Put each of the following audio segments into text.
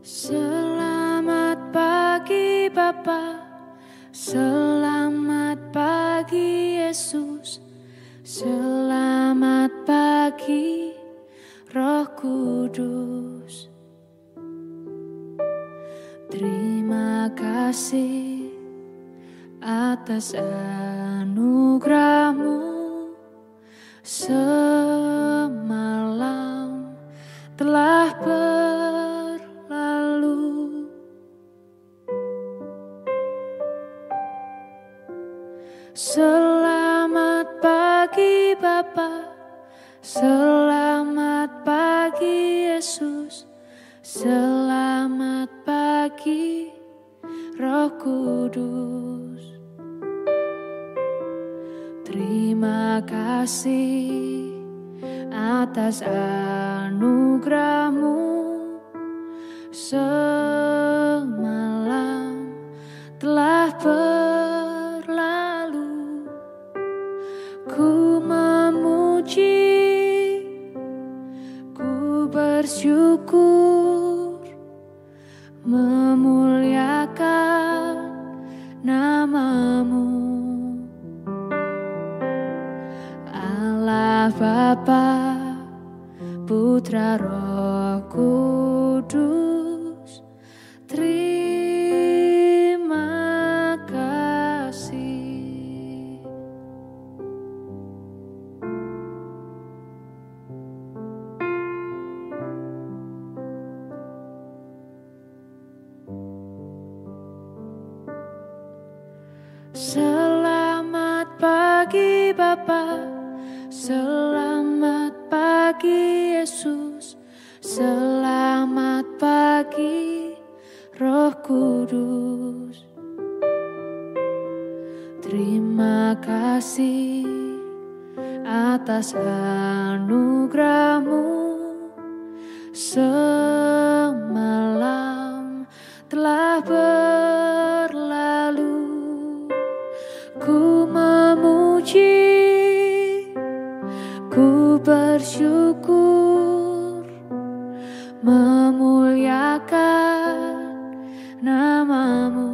Selamat pagi Bapa, selamat pagi Yesus, selamat pagi Roh Kudus. Terima kasih atas anugerah-Mu, semalam telah berlalu. Selamat pagi Bapa, selamat pagi Yesus, selamat pagi Roh Kudus. Terima kasih atas anugerah-Mu, semalam telah berlalu. Ku memuji, ku bersyukur, memuliakan nama-Mu. Allah Bapa, Putra Roh Kudus, terima kasih. Selamat pagi Bapa, selamat pagi Yesus, selamat pagi Roh Kudus. Terima kasih atas anugerah-Mu, semalam telah berlalu. Ku memuji, ku bersyukur, memuliakan nama-Mu.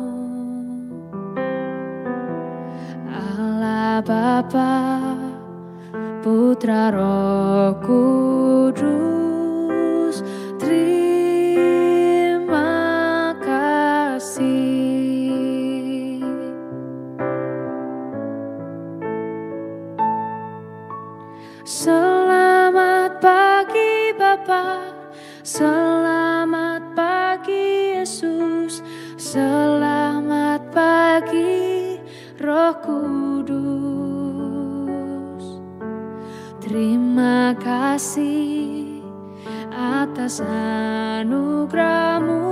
Allah Bapa, Putra Roh Kudus, terima kasih. Selamat pagi Bapa, selamat pagi Yesus, selamat pagi Roh Kudus. Terima kasih atas anugerah-Mu,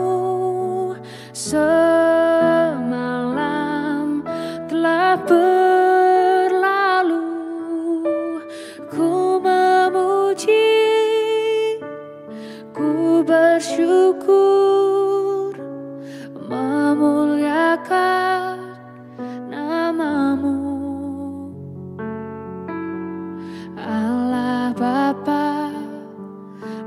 semalam telah berlalu. Ku memuji, ku bersyukur, memuliakan nama-Mu. Allah Bapa,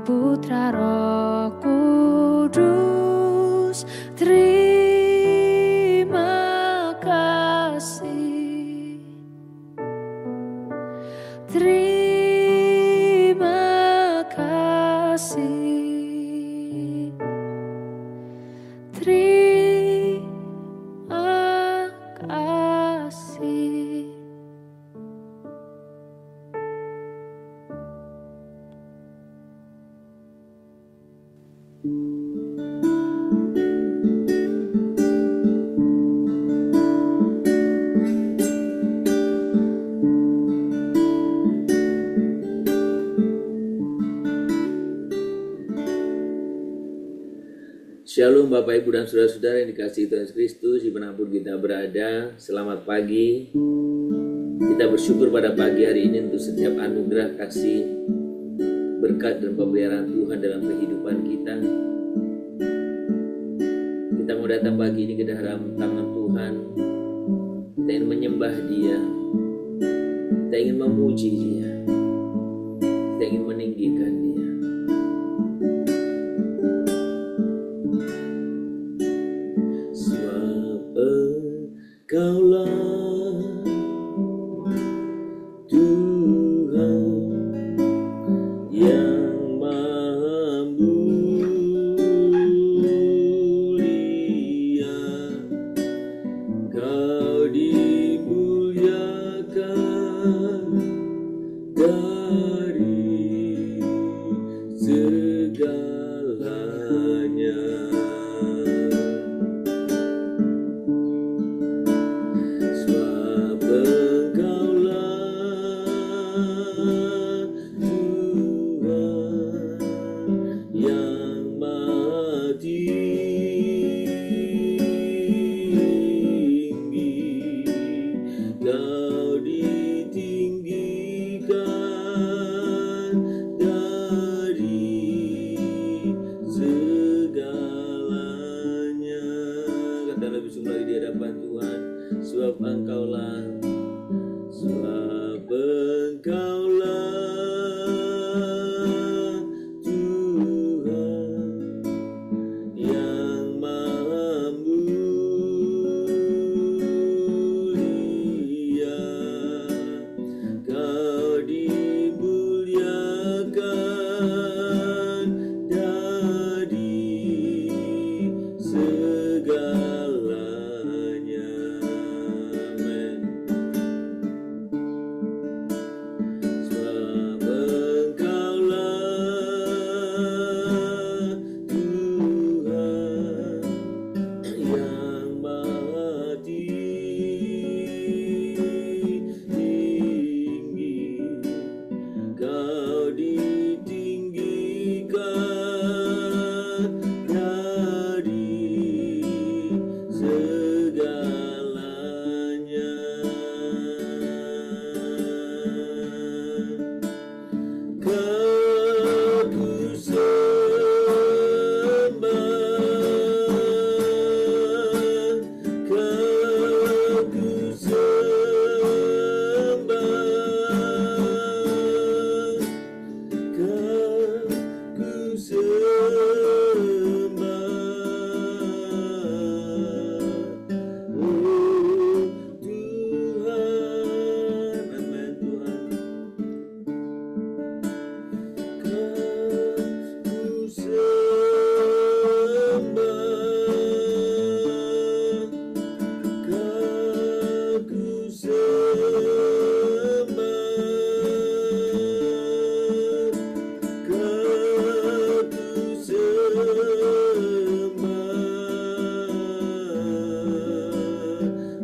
Putra Roh Kudus, terima kasih. Terima kasih. Terima kasih. Shalom Bapak Ibu dan Saudara-saudara yang dikasihi Tuhan Yesus Kristus, dimanapun kita berada, selamat pagi. Kita bersyukur pada pagi hari ini untuk setiap anugerah, kasih, berkat dan pemeliharaan Tuhan dalam kehidupan kita. Kita mau datang pagi ini ke dalam tangan Tuhan. Kita ingin menyembah Dia, kita ingin memuji Dia, kita ingin meninggikan Dia. segalanya. Sebab Engkaulah Tuhan yang Maha Tinggi, Kau ditinggikan dari segalanya. Kata lebih sungguh lagi di hadapan Tuhan. Sebab Engkaulah Tuhan yang Maha Mulia, Kau dimuliakan dari segalanya. Amin. Sebab Engkaulah Tuhan yang Maha Tinggi, Kau ditinggikan dari segalanya. Kau ku sembah, Kau ku sembah, Kau ku sembah, oh Tuhan. Amin Tuhan. Kau ku sembah, Kau ku sembah, Kau ku sembah,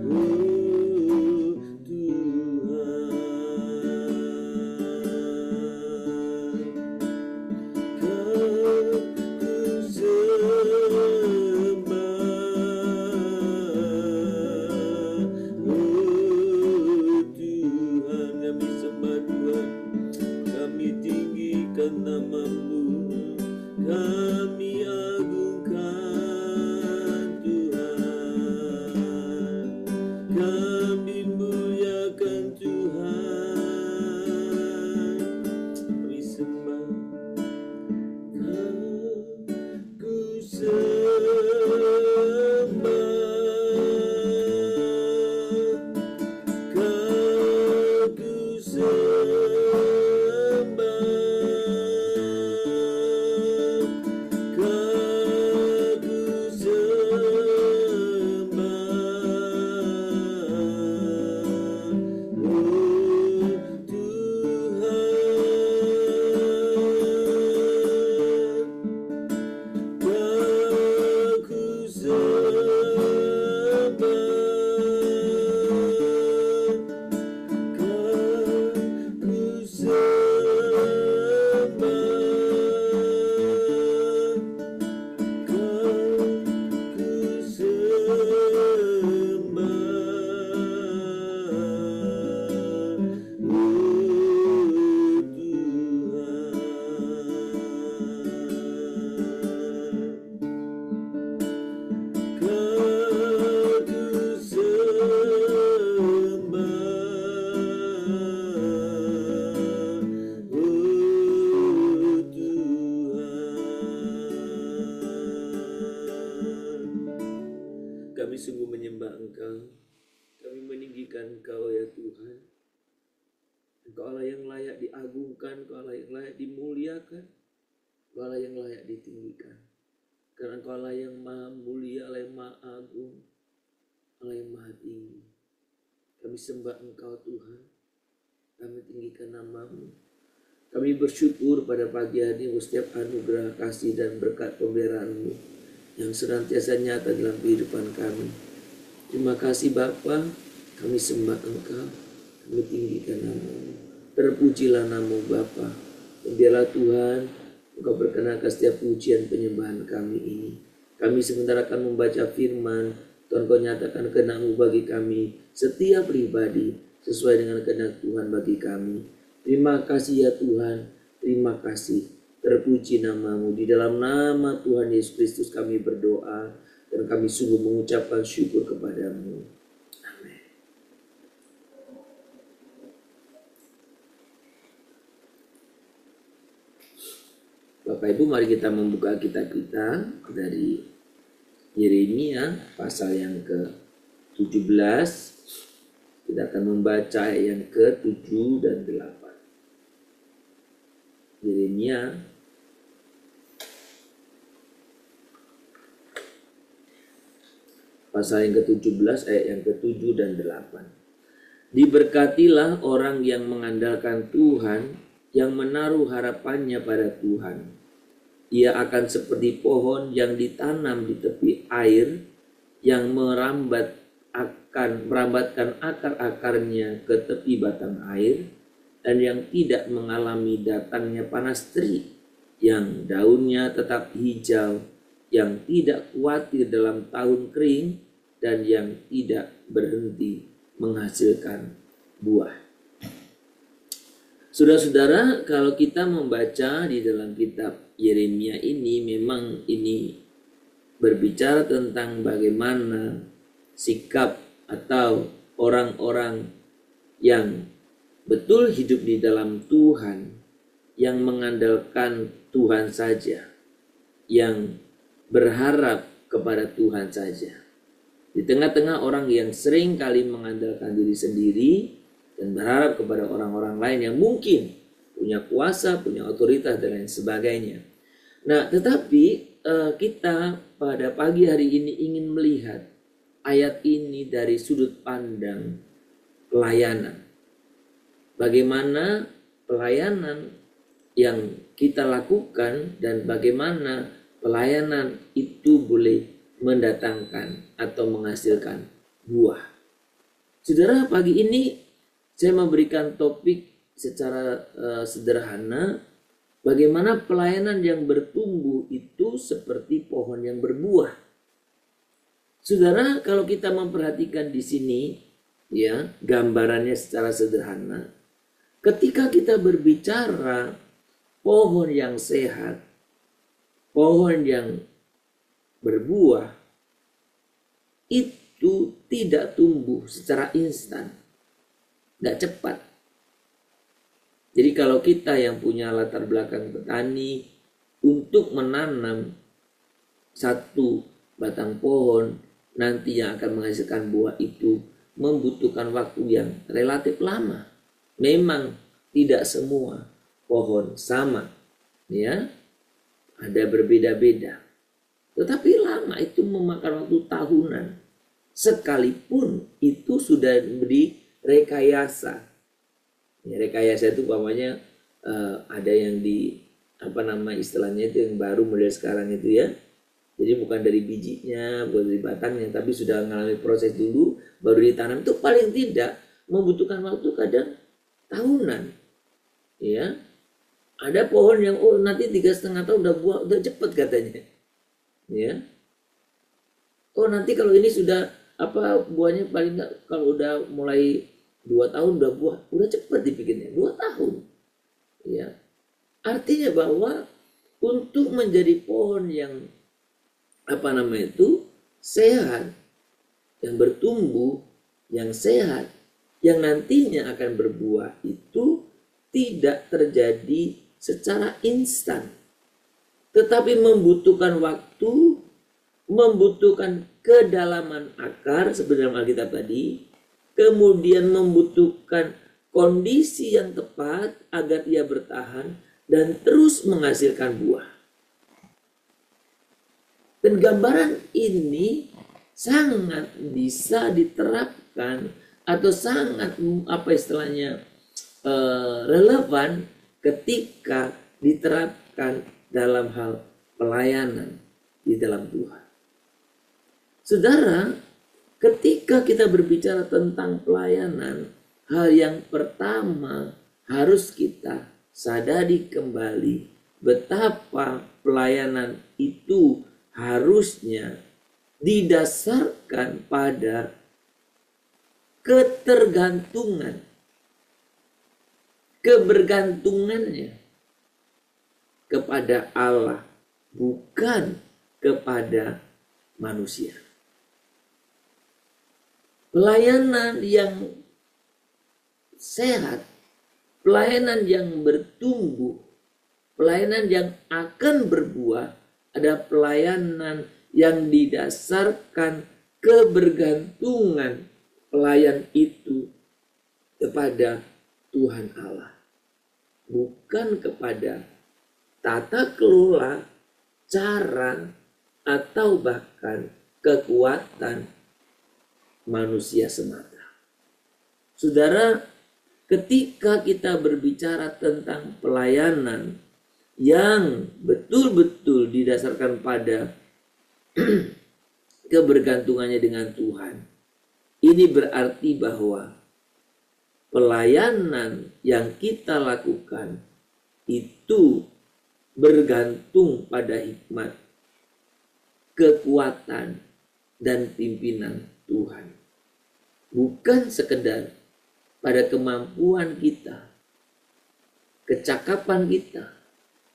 oh Tuhan. Kau ku sembah, oh Tuhan. Kami sembah Tuhan, kami tinggikan nama-Mu, kami agungkan Tuhan, kami muliakan Tuhan. Kami sembah, Kau ku sembah, Kau ku sembah, Kau ku sembah, oh Tuhan. Kau ku sembah, Kau ku sembah, Kau ku sembah, oh Tuhan. Kau ku sembah, oh Tuhan. Kami sungguh menyembah Engkau, kami meninggikan Engkau ya Tuhan. Engkau Allah yang layak diagungkan, Engkau Allah yang layak dimuliakan, Engkau Allah yang layak ditinggikan. Karena Engkau Allah yang maha mulia, Allah yang maha agung, Allah yang maha tinggi. Kami sembah Engkau Tuhan, kami tinggikan nama-Mu. Kami bersyukur pada pagi hari ini setiap anugerah kasih dan berkat pemeliharaan-Mu yang senantiasa nyata dalam kehidupan kami. Terima kasih Bapa, kami sembah Engkau, kami tinggikan nama-Mu. Terpujilah nama-Mu Bapa. Dan biarlah Tuhan, Engkau berkenan atas setiap pujian penyembahan kami ini. Kami sementara akan membaca firman, Tuhan Kau nyatakan kehendak-Mu bagi kami, setiap pribadi, sesuai dengan kehendak Tuhan bagi kami. Terima kasih ya Tuhan, terima kasih. Terpuji nama-Mu, di dalam nama Tuhan Yesus Kristus kami berdoa, dan kami sungguh mengucapkan syukur kepada-Mu. Amin. Bapak Ibu, mari kita membuka kitab kita dari Yeremia pasal yang ke-17. Kita akan membaca ayat yang ke-7 dan 8. Yeremia pasal yang ke-17 ayat yang ke-7 dan 8. Diberkatilah orang yang mengandalkan Tuhan, yang menaruh harapannya pada Tuhan. Ia akan seperti pohon yang ditanam di tepi air, yang merambatkan akar-akarnya ke tepi batang air, dan yang tidak mengalami datangnya panas terik, yang daunnya tetap hijau, yang tidak khawatir dalam tahun kering, dan yang tidak berhenti menghasilkan buah. Saudara-saudara, kalau kita membaca di dalam kitab Yeremia ini, memang ini berbicara tentang bagaimana sikap atau orang-orang yang betul hidup di dalam Tuhan, yang mengandalkan Tuhan saja, yang berharap kepada Tuhan saja. Di tengah-tengah orang yang sering kali mengandalkan diri sendiri dan berharap kepada orang-orang lain yang mungkin punya kuasa, punya otoritas dan lain sebagainya. Nah, tetapi kita pada pagi hari ini ingin melihat ayat ini dari sudut pandang pelayanan. Bagaimana pelayanan yang kita lakukan dan bagaimana pelayanan itu boleh mendatangkan atau menghasilkan buah. Saudara, pagi ini saya memberikan topik secara sederhana, bagaimana pelayanan yang bertumbuh itu seperti pohon yang berbuah. Saudara, kalau kita memperhatikan di sini, ya, gambarannya secara sederhana, ketika kita berbicara pohon yang sehat, pohon yang berbuah, itu tidak tumbuh secara instan, nggak cepat. Jadi kalau kita yang punya latar belakang petani, untuk menanam satu batang pohon nanti yang akan menghasilkan buah itu membutuhkan waktu yang relatif lama. Memang tidak semua pohon sama, ya, ada berbeda-beda. Tetapi lama, itu memakan waktu tahunan. Sekalipun itu sudah diberi rekayasa. Ya, rekayasa itu umpamanya ada yang di istilahnya itu yang baru model sekarang itu ya. Jadi bukan dari bijinya, bukan dari batangnya, tapi sudah mengalami proses dulu baru ditanam. Itu paling tidak membutuhkan waktu kadang tahunan. Ya. Ada pohon yang nanti 3,5 tahun udah buah, udah cepat katanya. Ya. Nanti kalau ini sudah buahnya paling enggak kalau udah mulai 2 tahun udah buah, udah cepat dipikirnya 2 tahun. Ya. Artinya bahwa untuk menjadi pohon yang sehat, yang bertumbuh, yang sehat, yang nantinya akan berbuah, itu tidak terjadi secara instan, tetapi membutuhkan waktu, membutuhkan kedalaman akar seperti dalam Alkitab tadi, kemudian membutuhkan kondisi yang tepat agar ia bertahan dan terus menghasilkan buah. Dan gambaran ini sangat bisa diterapkan atau sangat relevan ketika diterapkan dalam hal pelayanan di dalam Tuhan. Saudara, ketika kita berbicara tentang pelayanan, hal yang pertama harus kita sadari kembali betapa pelayanan itu harusnya didasarkan pada ketergantungan, kebergantungannya kepada Allah, bukan kepada manusia. Pelayanan yang sehat, pelayanan yang bertumbuh, pelayanan yang akan berbuah adalah pelayanan yang didasarkan kebergantungan pelayan itu kepada Tuhan Allah, bukan kepada tata kelola, cara, atau bahkan kekuatan manusia semata. Saudara, ketika kita berbicara tentang pelayanan yang betul-betul didasarkan pada kebergantungannya dengan Tuhan, ini berarti bahwa pelayanan yang kita lakukan itu bergantung pada hikmat, kekuatan, dan pimpinan Tuhan. Bukan sekedar pada kemampuan kita, kecakapan kita,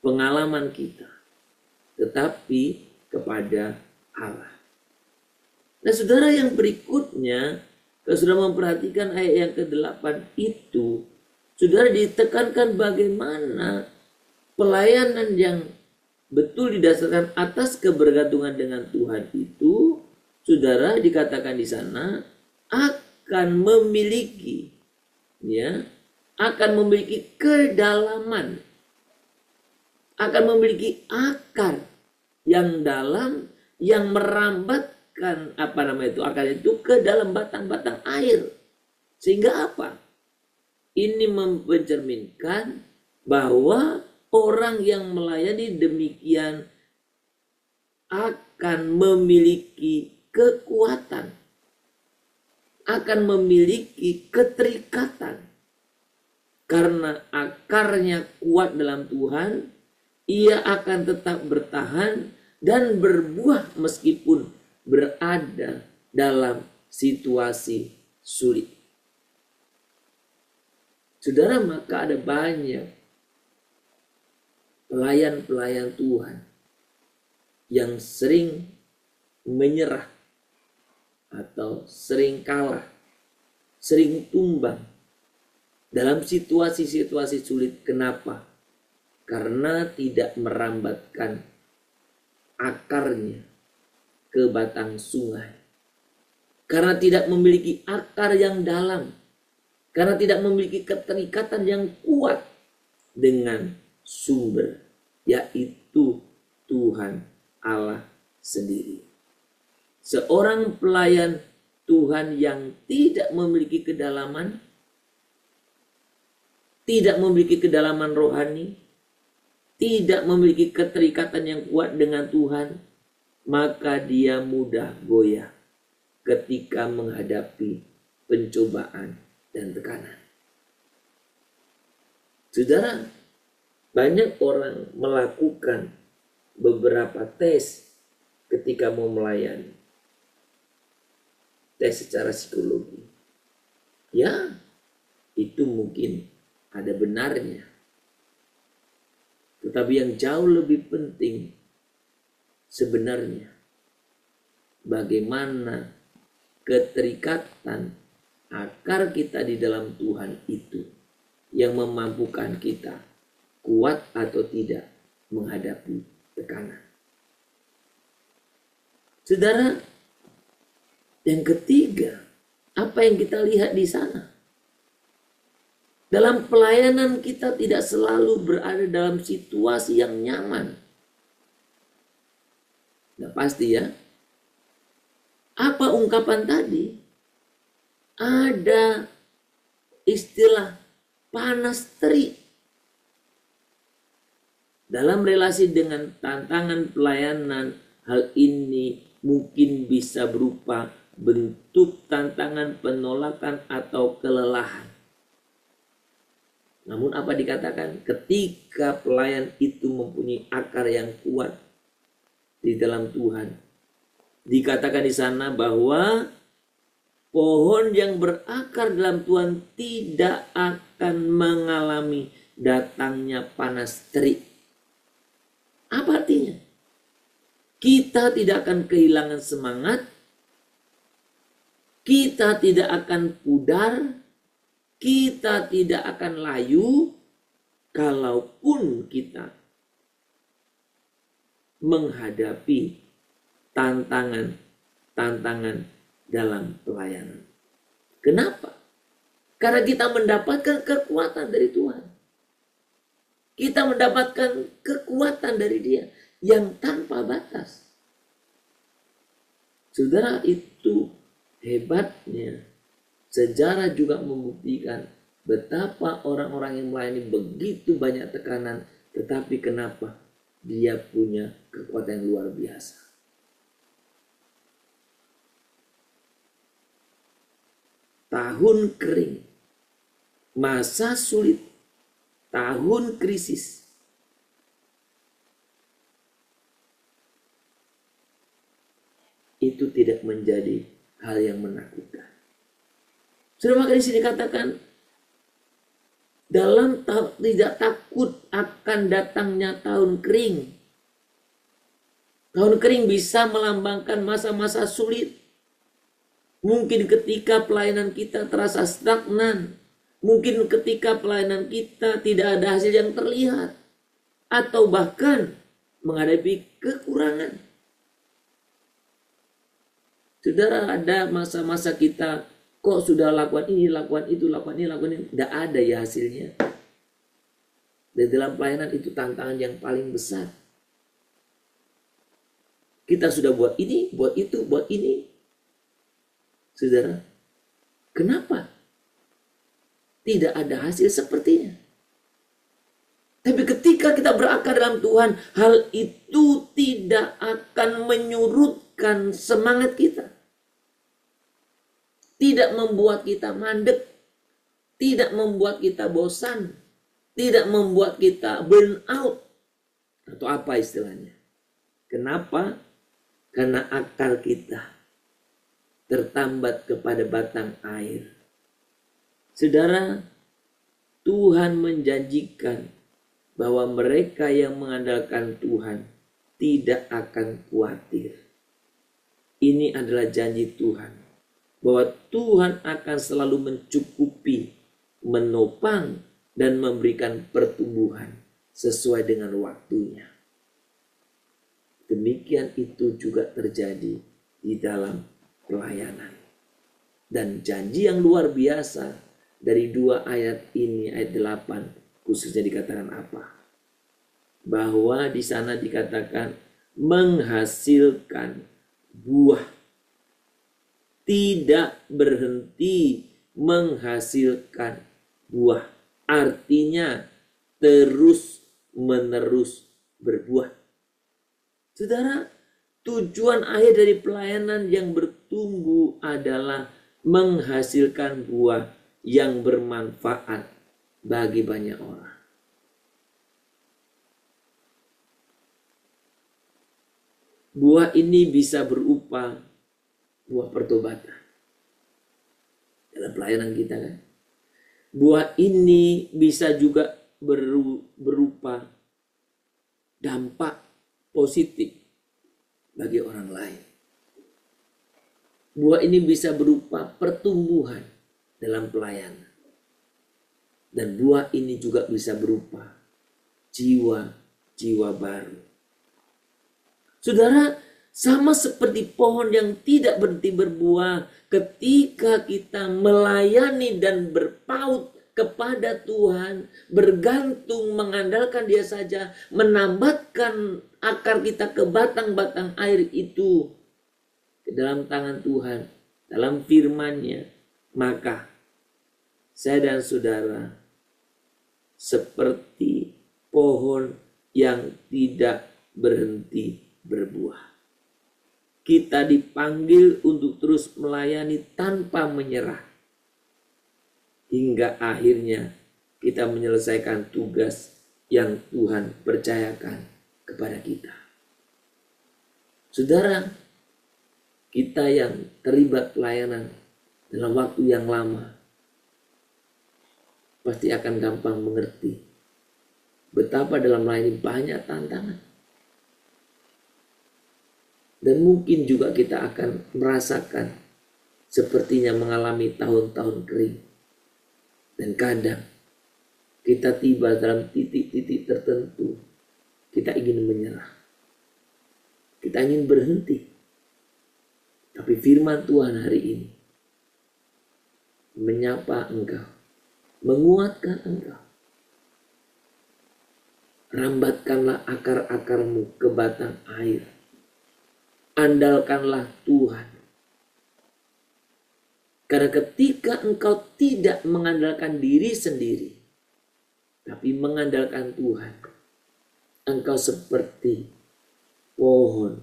pengalaman kita, tetapi kepada Allah. Nah, saudara, yang berikutnya, kalau sudah memperhatikan ayat yang ke-8 itu, saudara, ditekankan bagaimana pelayanan yang betul didasarkan atas kebergantungan dengan Tuhan itu, saudara, dikatakan di sana akan memiliki, akan memiliki kedalaman, akan memiliki akar yang dalam, yang merambatkan akar itu ke dalam batang-batang air. Sehingga apa? Ini mencerminkan bahwa orang yang melayani demikian akan memiliki kekuatan, akan memiliki keterikatan. Karena akarnya kuat dalam Tuhan, ia akan tetap bertahan dan berbuah meskipun berada dalam situasi sulit. Saudara, maka ada banyak pelayan-pelayan Tuhan yang sering menyerah atau sering kalah, sering tumbang dalam situasi-situasi sulit. Kenapa? Karena tidak merambatkan akarnya ke batang sungai. Karena tidak memiliki akar yang dalam. Karena tidak memiliki keterikatan yang kuat dengan sumber, yaitu Tuhan Allah sendiri. Seorang pelayan Tuhan yang tidak memiliki kedalaman, tidak memiliki kedalaman rohani, tidak memiliki keterikatan yang kuat dengan Tuhan, maka dia mudah goyah ketika menghadapi pencobaan dan tekanan. Saudara, banyak orang melakukan beberapa tes ketika mau melayani. Tes secara psikologi. Ya, itu mungkin ada benarnya. Tetapi yang jauh lebih penting sebenarnya bagaimana keterikatan akar kita di dalam Tuhan itu yang memampukan kita kuat atau tidak menghadapi tekanan. Saudara, yang ketiga, apa yang kita lihat di sana? Dalam pelayanan kita tidak selalu berada dalam situasi yang nyaman. Nah, pasti ya. Apa ungkapan tadi? Ada istilah panas terik. Dalam relasi dengan tantangan pelayanan, hal ini mungkin bisa berupa bentuk tantangan, penolakan, atau kelelahan. Namun apa dikatakan? Ketika pelayan itu mempunyai akar yang kuat di dalam Tuhan, dikatakan di sana bahwa pohon yang berakar dalam Tuhan tidak akan mengalami datangnya panas terik. Apa artinya? Kita tidak akan kehilangan semangat, kita tidak akan pudar, kita tidak akan layu, kalaupun kita menghadapi tantangan dalam pelayanan. Kenapa? Karena kita mendapatkan kekuatan dari Tuhan. Kita mendapatkan kekuatan dari Dia yang tanpa batas. Saudara, itu hebatnya. Sejarah juga membuktikan betapa orang-orang yang melayani begitu banyak tekanan, tetapi kenapa dia punya kekuatan yang luar biasa. Tahun kering, masa sulit, tahun krisis, itu tidak menjadi hal yang menakutkan. Sudah maka di sini dikatakan dalam tidak takut akan datangnya tahun kering. Tahun kering bisa melambangkan masa-masa sulit. Mungkin ketika pelayanan kita terasa stagnan. Mungkin ketika pelayanan kita tidak ada hasil yang terlihat. Atau bahkan menghadapi kekurangan. Saudara, ada masa-masa kita kok sudah lakukan ini, lakukan itu, lakukan ini, lakukan ini. Tidak ada ya hasilnya. Dan dalam pelayanan itu tantangan yang paling besar. Kita sudah buat ini, buat itu, buat ini. Saudara, kenapa tidak ada hasil sepertinya? Tapi ketika kita berakar dalam Tuhan, hal itu tidak akan menyurutkan semangat kita. Tidak membuat kita mandek, tidak membuat kita bosan, tidak membuat kita burn out. Atau apa istilahnya? Kenapa? Karena akar kita tertambat kepada batang air. Saudara, Tuhan menjanjikan bahwa mereka yang mengandalkan Tuhan tidak akan khawatir. Ini adalah janji Tuhan, bahwa Tuhan akan selalu mencukupi, menopang, dan memberikan pertumbuhan sesuai dengan waktunya. Demikian itu juga terjadi di dalam pelayanan. Dan janji yang luar biasa dari dua ayat ini, ayat 8 khususnya dikatakan apa? Bahwa di sana dikatakan menghasilkan buah. Tidak berhenti menghasilkan buah. Artinya terus menerus berbuah. Saudara, tujuan akhir dari pelayanan yang bertumbuh adalah menghasilkan buah yang bermanfaat bagi banyak orang. Buah ini bisa berupa buah pertobatan dalam pelayanan kita kan. Buah ini bisa juga berupa dampak positif bagi orang lain. Buah ini bisa berupa pertumbuhan dalam pelayanan. Dan buah ini juga bisa berupa jiwa-jiwa baru. Saudara, sama seperti pohon yang tidak berhenti berbuah, ketika kita melayani dan berpaut kepada Tuhan, bergantung, mengandalkan Dia saja, menambatkan akar kita ke batang-batang air itu ke dalam tangan Tuhan, dalam firman-Nya, maka saya dan saudara seperti pohon yang tidak berhenti berbuah. Kita dipanggil untuk terus melayani tanpa menyerah, hingga akhirnya kita menyelesaikan tugas yang Tuhan percayakan kepada kita. Saudara, kita yang terlibat pelayanan dalam waktu yang lama pasti akan gampang mengerti betapa dalam melayani banyak tantangan. Dan mungkin juga kita akan merasakan sepertinya mengalami tahun-tahun kering. Dan kadang kita tiba dalam titik-titik tertentu, kita ingin menyerah. Kita ingin berhenti. Tapi firman Tuhan hari ini menyapa engkau, menguatkan engkau. Rambatkanlah akar-akarmu ke batang air. Andalkanlah Tuhan. Karena ketika engkau tidak mengandalkan diri sendiri, tapi mengandalkan Tuhan, engkau seperti pohon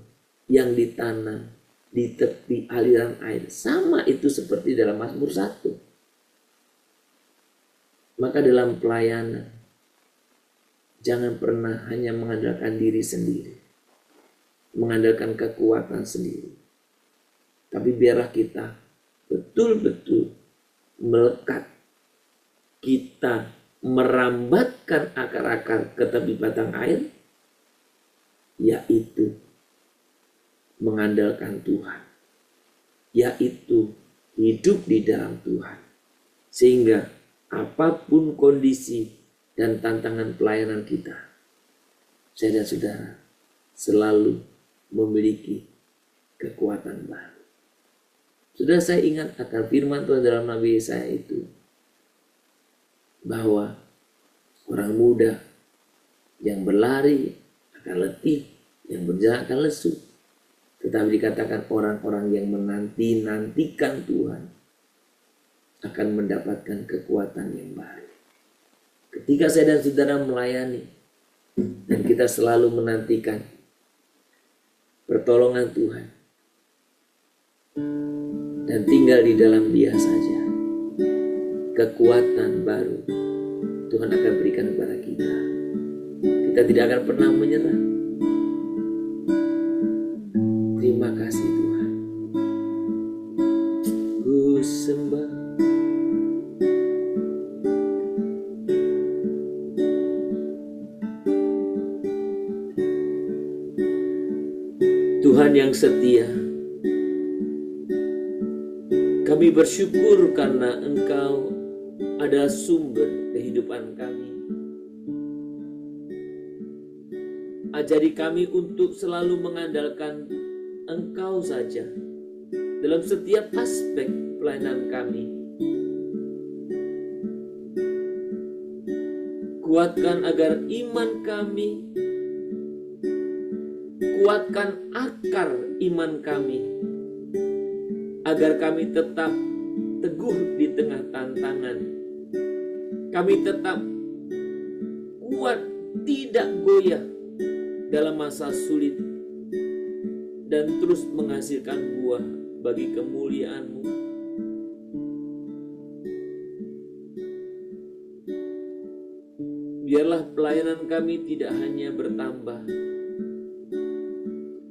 yang ditanam di tepi aliran air. Sama itu seperti dalam Mazmur 1. Maka dalam pelayanan, jangan pernah hanya mengandalkan diri sendiri, mengandalkan kekuatan sendiri. Tapi biarlah kita betul-betul melekat. Kita merambatkan akar-akar ke tepi batang air, yaitu mengandalkan Tuhan, yaitu hidup di dalam Tuhan. Sehingga apapun kondisi dan tantangan pelayanan kita, saya dan saudara selalu memiliki kekuatan baru. Sudah saya ingat akan firman Tuhan dalam Nabi Yesaya itu, bahwa orang muda yang berlari akan letih, yang berjalan akan lesu. Tetapi dikatakan orang-orang yang menanti-nantikan Tuhan akan mendapatkan kekuatan yang baru. Ketika saya dan saudara melayani dan kita selalu menantikan pertolongan Tuhan dan tinggal di dalam Dia saja, kekuatan baru Tuhan akan berikan kepada kita. Kita tidak akan pernah menyerah. Terima kasih Tuhan. Ku sembah. Tuhan yang setia, kami bersyukur karena Engkau adalah sumber kehidupan kami. Ajari kami untuk selalu mengandalkan Engkau saja dalam setiap aspek pelayanan kami. Kuatkan agar iman kami, kuatkan akar iman kami, agar kami tetap teguh di tengah tantangan. Kami tetap kuat, tidak goyah dalam masa sulit, dan terus menghasilkan buah bagi kemuliaan-Mu. Biarlah pelayanan kami tidak hanya bertambah.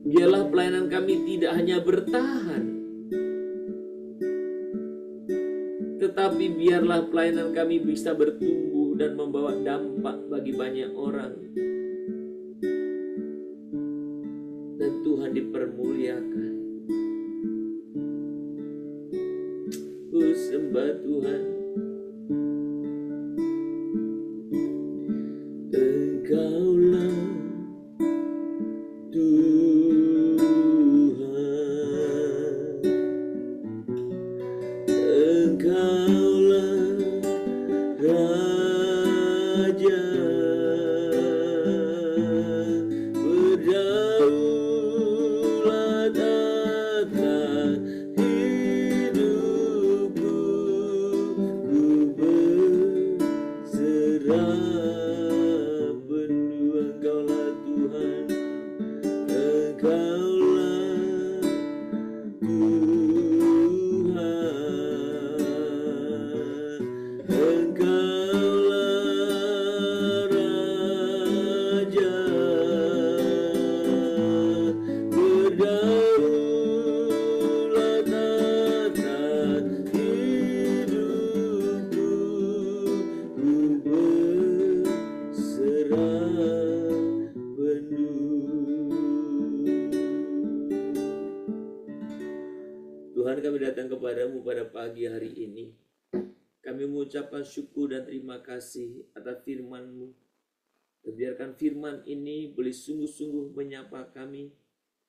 Biarlah pelayanan kami tidak hanya bertahan, tetapi biarlah pelayanan kami bisa bertumbuh dan membawa dampak bagi banyak orang. Dan Tuhan dipermuliakan. Ku sembah Tuhan. Engkaulah Tuhan. Engkaulah Raja. Berdaulat atas hidupku. Engkaulah Tuhan, Engkaulah Raja, berdaulat atas hidupku, ku berserah penuh. Tuhan, kami datang kepadamu pada pagi hari ini. Kami mengucapkan syukur dan terima kasih atas firman-Mu. Dan biarkan firman ini boleh sungguh-sungguh menyapa kami,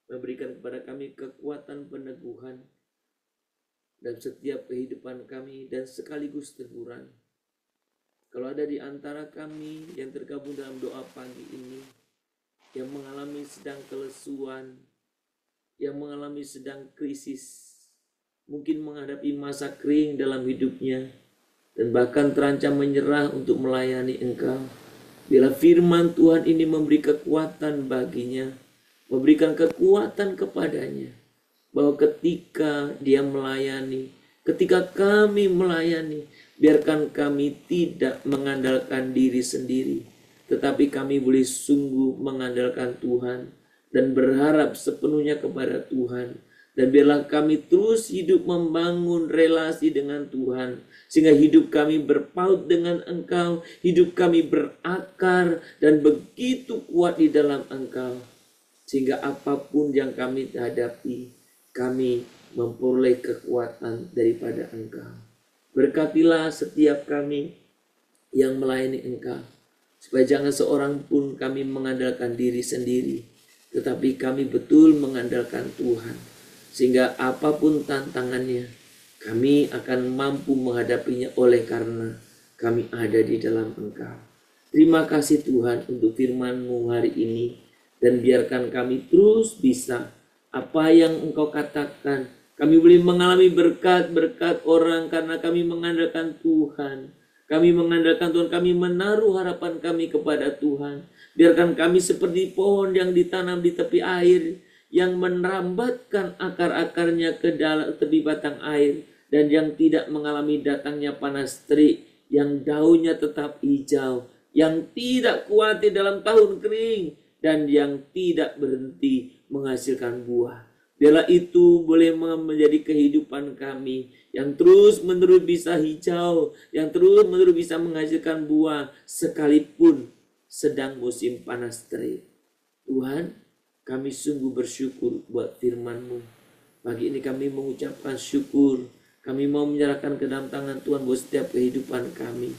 memberikan kepada kami kekuatan peneguhan dalam setiap kehidupan kami dan sekaligus teguran. Kalau ada di antara kami yang tergabung dalam doa pagi ini, yang mengalami sedang kelesuan, yang mengalami sedang krisis, mungkin menghadapi masa kering dalam hidupnya, dan bahkan terancam menyerah untuk melayani Engkau, bila firman Tuhan ini memberi kekuatan baginya, memberikan kekuatan kepadanya, bahwa ketika dia melayani, ketika kami melayani, biarkan kami tidak mengandalkan diri sendiri, tetapi kami boleh sungguh mengandalkan Tuhan dan berharap sepenuhnya kepada Tuhan. Dan biarlah kami terus hidup membangun relasi dengan Tuhan, sehingga hidup kami berpaut dengan Engkau, hidup kami berakar dan begitu kuat di dalam Engkau, sehingga apapun yang kami hadapi, kami memperoleh kekuatan daripada Engkau. Berkatilah setiap kami yang melayani Engkau, supaya jangan seorang pun kami mengandalkan diri sendiri, tetapi kami betul mengandalkan Tuhan. Sehingga apapun tantangannya, kami akan mampu menghadapinya oleh karena kami ada di dalam Engkau. Terima kasih Tuhan untuk firman-Mu hari ini. Dan biarkan kami terus bisa apa yang Engkau katakan. Kami boleh mengalami berkat-berkat orang karena kami mengandalkan Tuhan. Kami mengandalkan Tuhan, kami menaruh harapan kami kepada Tuhan. Biarkan kami seperti pohon yang ditanam di tepi air, yang merambatkan akar-akarnya ke dalam tepi batang air, dan yang tidak mengalami datangnya panas terik, yang daunnya tetap hijau, yang tidak khawatir dalam tahun kering, dan yang tidak berhenti menghasilkan buah. Biarlah itu boleh menjadi kehidupan kami, yang terus menerus bisa hijau, yang terus menerus bisa menghasilkan buah, sekalipun sedang musim panas terik. Tuhan, kami sungguh bersyukur buat firman-Mu. Pagi ini kami mengucapkan syukur. Kami mau menyerahkan ke dalam tangan Tuhan buat setiap kehidupan kami.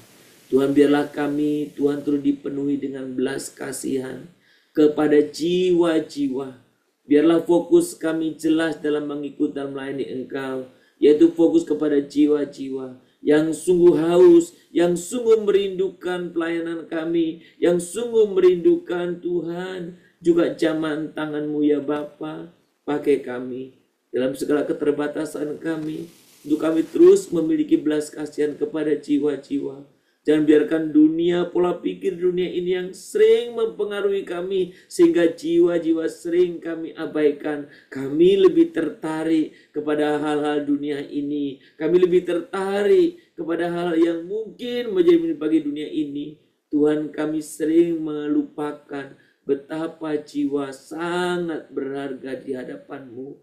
Tuhan, biarlah kami, Tuhan, terus dipenuhi dengan belas kasihan kepada jiwa-jiwa. Biarlah fokus kami jelas dalam mengikut dan melayani Engkau, yaitu fokus kepada jiwa-jiwa yang sungguh haus, yang sungguh merindukan pelayanan kami, yang sungguh merindukan Tuhan, juga zaman tangan-Mu ya Bapa. Pakai kami dalam segala keterbatasan kami, untuk kami terus memiliki belas kasihan kepada jiwa-jiwa. Jangan biarkan dunia, pola pikir dunia ini yang sering mempengaruhi kami, sehingga jiwa-jiwa sering kami abaikan. Kami lebih tertarik kepada hal-hal dunia ini. Kami lebih tertarik kepada hal yang mungkin menjadi bagi dunia ini. Tuhan, kami sering melupakan betapa jiwa sangat berharga di hadapan-Mu.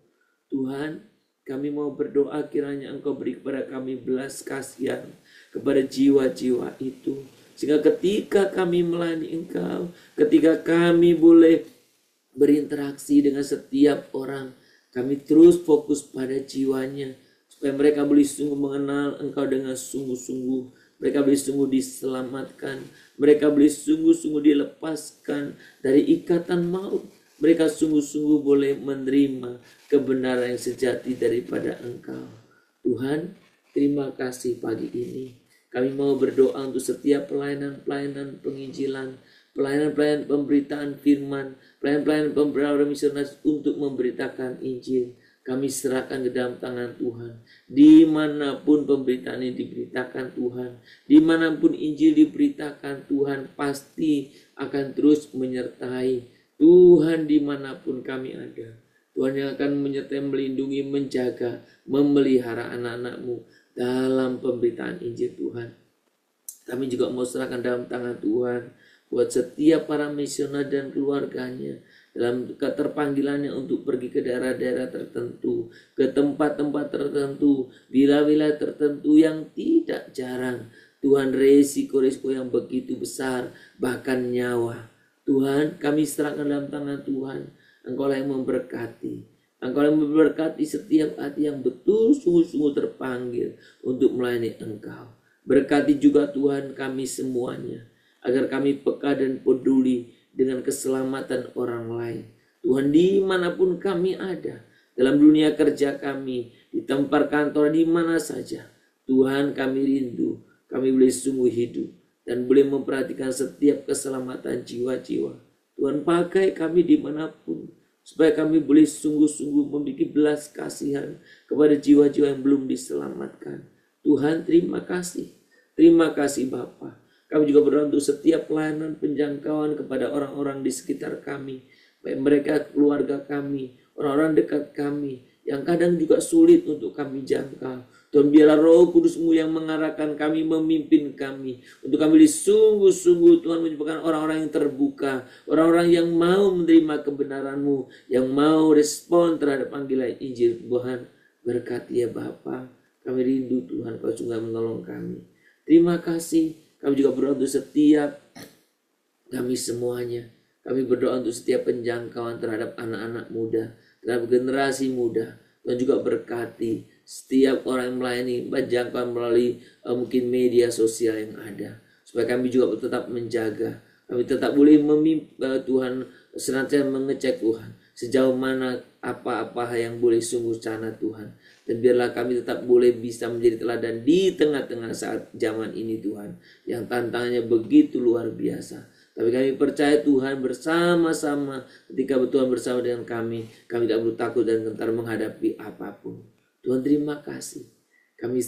Tuhan, kami mau berdoa kiranya Engkau beri kepada kami belas kasihan kepada jiwa-jiwa itu. Sehingga ketika kami melayani Engkau, ketika kami boleh berinteraksi dengan setiap orang, kami terus fokus pada jiwanya. Supaya mereka boleh sungguh mengenal Engkau dengan sungguh-sungguh. Mereka boleh sungguh diselamatkan. Mereka boleh sungguh-sungguh dilepaskan dari ikatan maut. Mereka sungguh-sungguh boleh menerima kebenaran yang sejati daripada Engkau. Tuhan, terima kasih pagi ini. Kami mau berdoa untuk setiap pelayanan-pelayanan penginjilan, pelayanan-pelayanan pemberitaan firman, pelayanan-pelayanan pemberitaan misionaris untuk memberitakan Injil. Kami serahkan ke dalam tangan Tuhan. Dimanapun pemberitaan ini diberitakan Tuhan, dimanapun Injil diberitakan Tuhan, pasti akan terus menyertai Tuhan dimanapun kami ada, Tuhan yang akan menyertai, melindungi, menjaga, memelihara anak-anak-Mu dalam pemberitaan Injil Tuhan. Kami juga mau serahkan dalam tangan Tuhan buat setiap para misioner dan keluarganya dalam keterpanggilannya untuk pergi ke daerah-daerah tertentu, ke tempat-tempat tertentu, wilayah-wilayah tertentu yang tidak jarang. Tuhan, resiko-resiko yang begitu besar, bahkan nyawa. Tuhan, kami serahkan dalam tangan Tuhan. Engkau yang memberkati. Engkau yang memberkati setiap hati yang betul sungguh-sungguh terpanggil untuk melayani Engkau. Berkati juga Tuhan kami semuanya, agar kami peka dan peduli dengan keselamatan orang lain. Tuhan, dimanapun kami ada, dalam dunia kerja kami, di tempat kantor, di mana saja, Tuhan, kami rindu, kami boleh sungguh hidup, dan boleh memperhatikan setiap keselamatan jiwa-jiwa. Tuhan, pakai kami dimanapun, supaya kami boleh sungguh-sungguh memiliki belas kasihan kepada jiwa-jiwa yang belum diselamatkan. Tuhan, terima kasih. Terima kasih Bapa. Kami juga berdoa untuk setiap pelayanan penjangkauan kepada orang-orang di sekitar kami, baik mereka keluarga kami, orang-orang dekat kami, yang kadang juga sulit untuk kami jangkau. Tuhan, biarlah Roh Kudus-Mu yang mengarahkan kami, memimpin kami, untuk kami sungguh-sungguh Tuhan menyebabkan orang-orang yang terbuka, orang-orang yang mau menerima kebenaran-Mu, yang mau respon terhadap panggilan Injil. Tuhan, berkati ya Bapa. Kami rindu Tuhan, Kau sungguh menolong kami. Terima kasih. Kami juga berdoa untuk setiap kami semuanya. Kami berdoa untuk setiap penjangkauan terhadap anak-anak muda, terhadap generasi muda. Dan juga berkati setiap orang yang melayani penjangkauan melalui mungkin media sosial yang ada. Supaya kami juga tetap menjaga. Kami tetap boleh Tuhan senantiasa mengecek Tuhan. Sejauh mana apa-apa yang boleh sungguh sana Tuhan. Dan biarlah kami tetap boleh bisa menjadi teladan di tengah-tengah saat zaman ini Tuhan. Yang tantangannya begitu luar biasa. Tapi kami percaya Tuhan bersama-sama. Ketika Tuhan bersama dengan kami tidak perlu takut dan gentar menghadapi apapun. Tuhan, terima kasih. Kami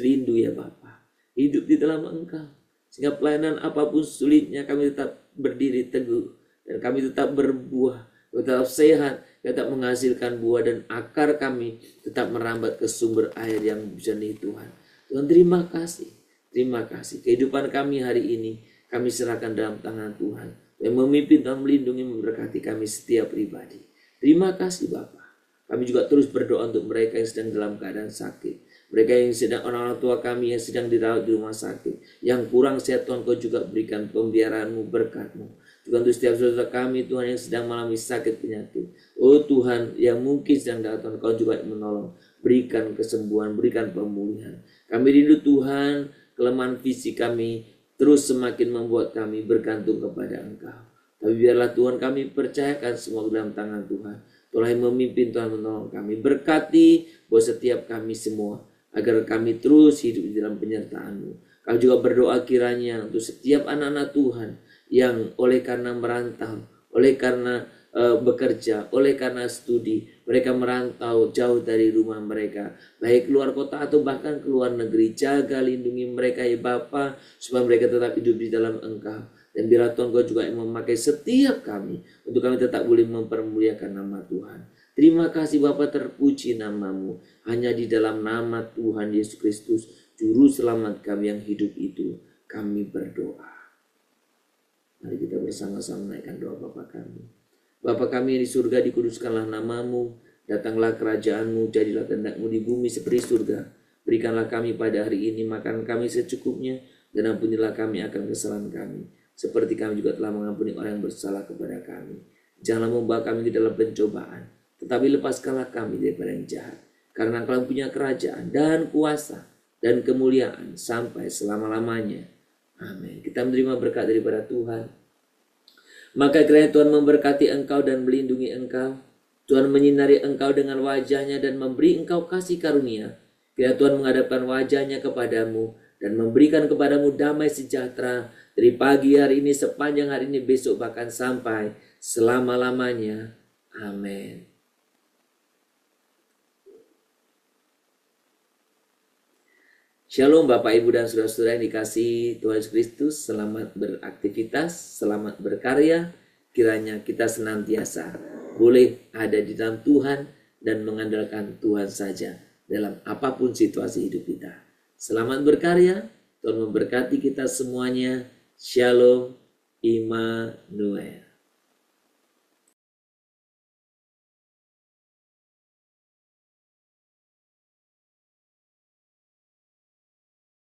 rindu ya Bapa. Hidup di dalam Engkau. Sehingga pelayanan apapun sulitnya kami tetap berdiri teguh. Dan kami tetap berbuah. Tetap sehat, tetap menghasilkan buah, dan akar kami tetap merambat ke sumber air yang jernih Tuhan. Tuhan, terima kasih. Terima kasih. Kehidupan kami hari ini kami serahkan dalam tangan Tuhan. Yang memimpin dan melindungi, memberkati kami setiap pribadi. Terima kasih Bapa. Kami juga terus berdoa untuk mereka yang sedang dalam keadaan sakit. Mereka yang sedang, orang-orang tua kami yang sedang dirawat di rumah sakit. Yang kurang sehat Tuhan, Kau juga berikan pembiaran-Mu, berkat-Mu. Juga untuk setiap saudara kami Tuhan yang sedang mengalami sakit penyakit. Oh Tuhan, yang mungkin sedang datang, Kau juga menolong. Berikan kesembuhan, berikan pemulihan. Kami rindu Tuhan, kelemahan fisik kami terus semakin membuat kami bergantung kepada Engkau. Tapi biarlah Tuhan, kami percayakan semua dalam tangan Tuhan. Tuhan yang memimpin, Tuhan menolong kami. Berkati buat setiap kami semua, agar kami terus hidup di dalam penyertaan-Mu. Kami juga berdoa kiranya untuk setiap anak-anak Tuhan yang oleh karena merantau, oleh karena bekerja, oleh karena studi, mereka merantau jauh dari rumah mereka, baik keluar kota atau bahkan keluar negeri. Jaga, lindungi mereka ya Bapa, supaya mereka tetap hidup di dalam Engkau. Dan biarlah Tuhan, Kau juga yang memakai setiap kami, untuk kami tetap boleh mempermuliakan nama Tuhan. Terima kasih Bapa, terpuji nama-Mu. Hanya di dalam nama Tuhan Yesus Kristus, Juru Selamat kami yang hidup itu, kami berdoa. Mari kita bersama-sama naikkan doa Bapa kami. Bapa kami yang di surga, dikuduskanlah nama-Mu. Datanglah kerajaan-Mu, jadilah kehendak-Mu di bumi seperti surga. Berikanlah kami pada hari ini makan kami secukupnya, dan ampunilah kami akan kesalahan kami, seperti kami juga telah mengampuni orang yang bersalah kepada kami. Janganlah membawa kami ke dalam pencobaan, tetapi lepaskanlah kami daripada yang jahat. Karena Engkau punya kerajaan dan kuasa dan kemuliaan sampai selama-lamanya. Amin. Kita menerima berkat daripada Tuhan. Maka kiranya Tuhan memberkati engkau dan melindungi engkau. Tuhan menyinari engkau dengan wajahnya dan memberi engkau kasih karunia. Kiranya Tuhan menghadapkan wajahnya kepadamu dan memberikan kepadamu damai sejahtera dari pagi hari ini, sepanjang hari ini, besok, bahkan sampai selama-lamanya. Amin. Shalom Bapak Ibu dan Saudara-saudara yang dikasihi Tuhan Yesus Kristus. Selamat beraktivitas, selamat berkarya. kiranya kita senantiasa boleh ada di dalam Tuhan dan mengandalkan Tuhan saja dalam apapun situasi hidup kita. Selamat berkarya, Tuhan memberkati kita semuanya. Shalom Immanuel.